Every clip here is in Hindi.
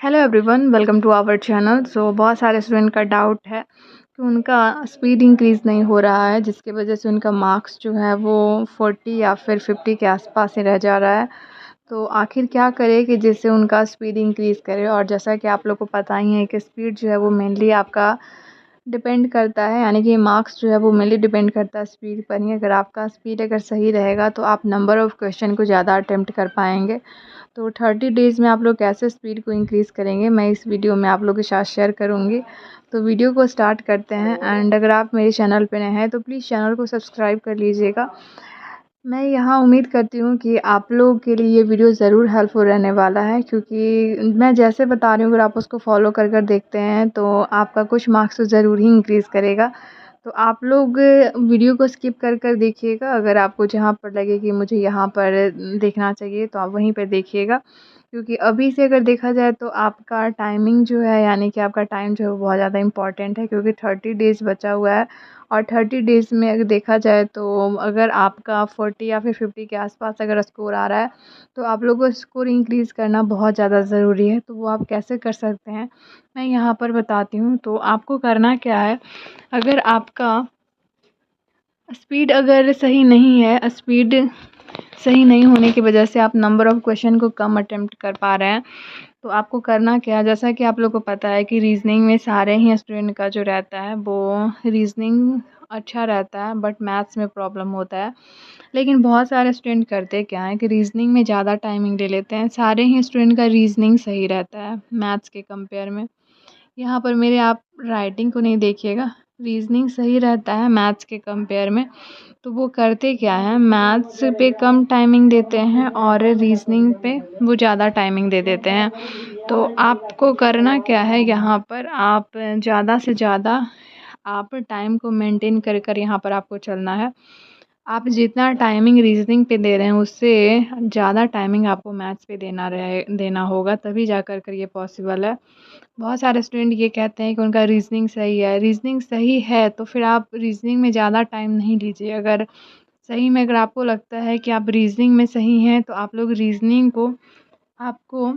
Hello everyone, welcome to our channel. बहुत सारे स्टूडेंट का डाउट है कि उनका स्पीड इंक्रीज़ नहीं हो रहा है, जिसकी वजह से उनका मार्क्स जो है वो 40 या फिर 50 के आसपास ही रह जा रहा है। तो आखिर क्या करें कि जिससे उनका स्पीड इंक्रीज़ करे। और जैसा कि आप लोग को पता ही है कि स्पीड जो है वो मेनली आपका डिपेंड करता है, यानी कि मार्क्स जो है वो मेनली डिपेंड करता है स्पीड पर ही। अगर आपका स्पीड अगर सही रहेगा तो आप नंबर ऑफ़ क्वेश्चन को ज़्यादा अटेम्प्ट कर पाएंगे। तो 30 डेज़ में आप लोग कैसे स्पीड को इंक्रीज़ करेंगे, मैं इस वीडियो में आप लोगों के साथ शेयर करूँगी। तो वीडियो को स्टार्ट करते हैं। एंड अगर आप मेरे चैनल पे नए हैं तो प्लीज़ चैनल को सब्सक्राइब कर लीजिएगा। मैं यहाँ उम्मीद करती हूँ कि आप लोगों के लिए ये वीडियो ज़रूर हेल्पफुल रहने वाला है, क्योंकि मैं जैसे बता रही हूँ अगर आप उसको फॉलो कर कर देखते हैं तो आपका कुछ मार्क्स तो ज़रूर ही इंक्रीज़ करेगा। तो आप लोग वीडियो को स्किप कर कर देखिएगा। अगर आपको जहाँ पर लगे कि मुझे यहाँ पर देखना चाहिए तो आप वहीं पर देखिएगा, क्योंकि अभी से अगर देखा जाए तो आपका टाइमिंग जो है, यानी कि आपका टाइम जो है वो बहुत ज़्यादा इम्पॉर्टेंट है, क्योंकि 30 डेज़ बचा हुआ है। और 30 डेज़ में अगर देखा जाए तो अगर आपका 40 या फिर 50 के आसपास अगर स्कोर आ रहा है तो आप लोगों को स्कोर इंक्रीज़ करना बहुत ज़्यादा ज़रूरी है। तो वो आप कैसे कर सकते हैं, मैं यहाँ पर बताती हूँ। तो आपको करना क्या है, अगर आपका स्पीड अगर सही नहीं है, स्पीड सही नहीं होने की वजह से आप नंबर ऑफ़ क्वेश्चन को कम अटेम्प्ट कर पा रहे हैं, तो आपको करना क्या है, जैसा कि आप लोग को पता है कि रीज़निंग में सारे ही स्टूडेंट का जो रहता है वो रीज़निंग अच्छा रहता है, बट मैथ्स में प्रॉब्लम होता है। लेकिन बहुत सारे स्टूडेंट करते क्या हैं कि रीज़निंग में ज़्यादा टाइमिंग ले लेते हैं। सारे ही स्टूडेंट का रीज़निंग सही रहता है मैथ्स के कंपेयर में। यहाँ पर मेरे आप राइटिंग को नहीं देखिएगा, रीज़निंग सही रहता है मैथ्स के कंपेयर में। तो वो करते क्या हैं, मैथ्स पे कम टाइमिंग देते हैं और रीज़निंग पे वो ज़्यादा टाइमिंग दे देते हैं। तो आपको करना क्या है, यहाँ पर आप ज़्यादा से ज़्यादा आप टाइम को मेंटेन कर कर यहाँ पर आपको चलना है। आप जितना टाइमिंग रीज़निंग पे दे रहे हैं उससे ज़्यादा टाइमिंग आपको मैथ्स पे देना होगा, तभी जा कर कर ये पॉसिबल है। बहुत सारे स्टूडेंट ये कहते हैं कि उनका रीज़निंग सही है। रीज़निंग सही है तो फिर आप रीज़निंग में ज़्यादा टाइम नहीं लीजिए। अगर सही में अगर आपको लगता है कि आप रीज़निंग में सही हैं तो आप लोग रीज़निंग को आपको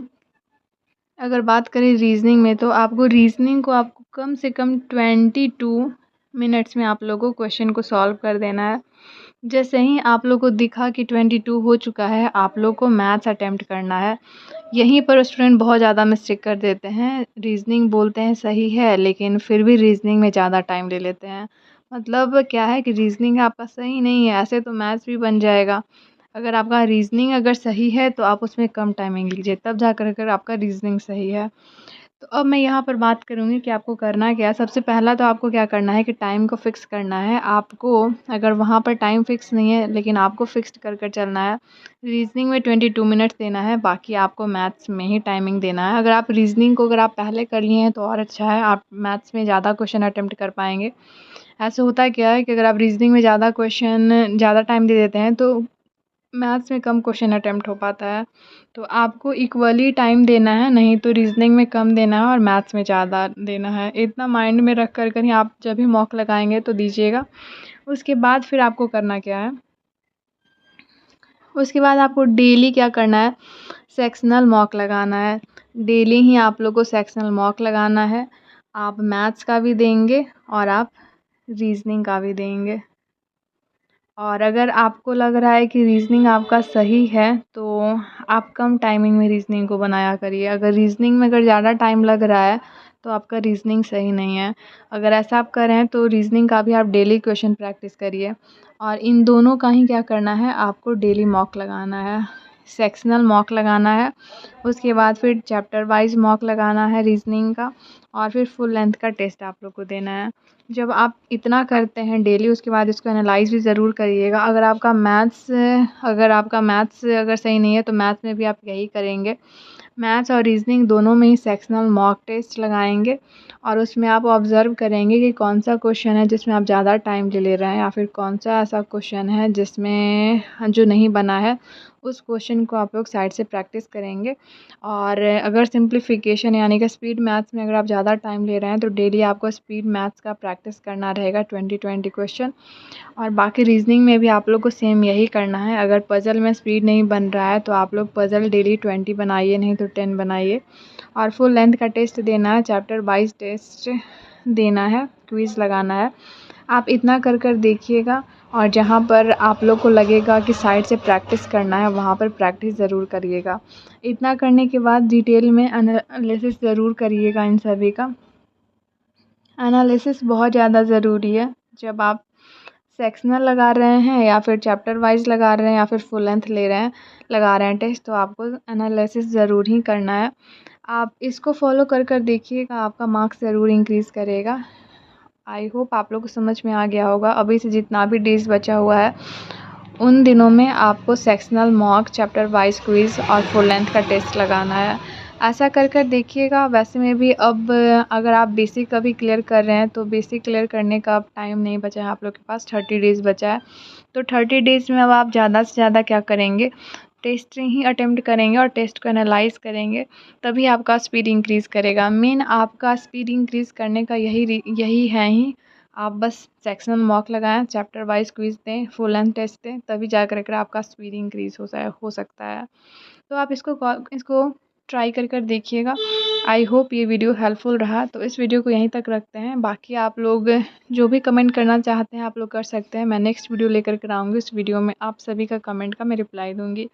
अगर बात करें रीज़निंग में तो आपको कम से कम 22 मिनट्स में आप लोगों को क्वेश्चन को सॉल्व कर देना है। जैसे ही आप लोग को दिखा कि 22 हो चुका है, आप लोग को मैथ्स अटेम्प्ट करना है। यहीं पर स्टूडेंट बहुत ज़्यादा मिस्टेक कर देते हैं। रीज़निंग बोलते हैं सही है, लेकिन फिर भी रीज़निंग में ज़्यादा टाइम ले लेते हैं। मतलब क्या है कि रीज़निंग आपका सही नहीं है, ऐसे तो मैथ्स भी बन जाएगा। अगर आपका रीज़निंग अगर सही है तो आप उसमें कम टाइमिंग लीजिए, तब जा कर आपका रीज़निंग सही है। तो अब मैं यहाँ पर बात करूँगी कि आपको करना क्या है। सबसे पहला तो आपको क्या करना है कि टाइम को फ़िक्स करना है। आपको अगर वहाँ पर टाइम फ़िक्स नहीं है, लेकिन आपको फ़िक्स्ड कर कर चलना है। रीज़निंग में 22 मिनट्स देना है, बाकी आपको मैथ्स में ही टाइमिंग देना है। अगर आप रीज़निंग को अगर आप पहले कर लिए हैं तो और अच्छा है, आप मैथ्स में ज़्यादा क्वेश्चन अटेम्प्ट कर पाएंगे। ऐसे होता क्या है कि अगर आप रीज़निंग में ज़्यादा टाइम दे देते हैं तो मैथ्स में कम क्वेश्चन अटेम्प्ट हो पाता है। तो आपको इक्वली टाइम देना है, नहीं तो रीज़निंग में कम देना है और मैथ्स में ज़्यादा देना है। इतना माइंड में रख कर कहीं आप जब भी मॉक लगाएंगे तो दीजिएगा। उसके बाद फिर आपको करना क्या है, उसके बाद आपको डेली क्या करना है, सेक्शनल मॉक लगाना है। डेली ही आप लोग को सेक्शनल मॉक लगाना है। आप मैथ्स का भी देंगे और आप रीज़निंग का भी देंगे। और अगर आपको लग रहा है कि रीज़निंग आपका सही है तो आप कम टाइमिंग में रीज़निंग को बनाया करिए। अगर रीज़निंग में अगर ज़्यादा टाइम लग रहा है तो आपका रीज़निंग सही नहीं है। अगर ऐसा आप कर रहे हैं तो रीज़निंग का भी आप डेली क्वेश्चन प्रैक्टिस करिए। और इन दोनों का ही क्या करना है, आपको डेली मॉक लगाना है, सेक्शनल मॉक लगाना है। उसके बाद फिर चैप्टर वाइज मॉक लगाना है रीज़निंग का, और फिर फुल लेंथ का टेस्ट आप लोग को देना है। जब आप इतना करते हैं डेली, उसके बाद इसको एनालाइज़ भी ज़रूर करिएगा। अगर आपका मैथ्स अगर सही नहीं है तो मैथ्स में भी आप यही करेंगे। मैथ्स और रीज़निंग दोनों में ही सेक्शनल मॉक टेस्ट लगाएंगे और उसमें आप ऑब्ज़र्व करेंगे कि कौन सा क्वेश्चन है जिसमें आप ज़्यादा टाइम ले रहे हैं, या फिर कौन सा ऐसा क्वेश्चन है जिसमें जो नहीं बना है उस क्वेश्चन को आप लोग साइड से प्रैक्टिस करेंगे। और अगर सिंप्लीफिकेशन यानी कि स्पीड मैथ्स में अगर आप ज़्यादा टाइम ले रहे हैं तो डेली आपको स्पीड मैथ्स का प्रैक्टिस करना रहेगा 20-20 क्वेश्चन। और बाकी रीजनिंग में भी आप लोग को सेम यही करना है। अगर पज़ल में स्पीड नहीं बन रहा है तो आप लोग पज़ल डेली 20 बनाइए, नहीं तो 10 बनाइए। और फुल लेंथ का टेस्ट देना है, चैप्टर वाइज टेस्ट देना है, क्विज़ लगाना है। आप इतना कर देखिएगा। और जहाँ पर आप लोग को लगेगा कि साइड से प्रैक्टिस करना है वहाँ पर प्रैक्टिस ज़रूर करिएगा। इतना करने के बाद डिटेल में एनालिसिस ज़रूर करिएगा इन सभी का। एनालिसिस बहुत ज़्यादा ज़रूरी है। जब आप सेक्शनल लगा रहे हैं या फिर चैप्टर वाइज लगा रहे हैं या फिर फुल लेंथ ले रहे हैं लगा रहे हैं टेस्ट, तो आपको एनालिसिस ज़रूर ही करना है। आप इसको फॉलो कर देखिएगा, आपका मार्क्स ज़रूर इंक्रीज़ करेगा। आई होप आप लोग को समझ में आ गया होगा। अभी से जितना भी डेज़ बचा हुआ है उन दिनों में आपको sectional mock, chapter wise quiz और फुल लेंथ का टेस्ट लगाना है। ऐसा कर देखिएगा। वैसे में भी अब अगर आप बेसिक अभी क्लियर कर रहे हैं तो बेसिक क्लियर करने का अब टाइम नहीं बचा है आप लोग के पास, 30 डेज़ बचा है। तो 30 डेज़ में अब आप ज़्यादा से ज़्यादा क्या करेंगे, टेस्ट ही अटेम्प्ट करेंगे और टेस्ट को एनालाइज करेंगे, तभी आपका स्पीड इंक्रीज़ करेगा। मेन आपका स्पीड इंक्रीज़ करने का यही है ही। आप बस सेक्शनल मॉक लगाएं, चैप्टर वाइज क्विज़ दें, फुल लेंथ टेस्ट दें, तभी जा कर आपका स्पीड इंक्रीज़ हो सकता है। तो आप इसको ट्राई कर देखिएगा। आई होप ये वीडियो हेल्पफुल रहा। तो इस वीडियो को यहीं तक रखते हैं। बाकी आप लोग जो भी कमेंट करना चाहते हैं आप लोग कर सकते हैं। मैं नेक्स्ट वीडियो लेकर आऊँगी। इस वीडियो में आप सभी का कमेंट का मैं रिप्लाई दूँगी।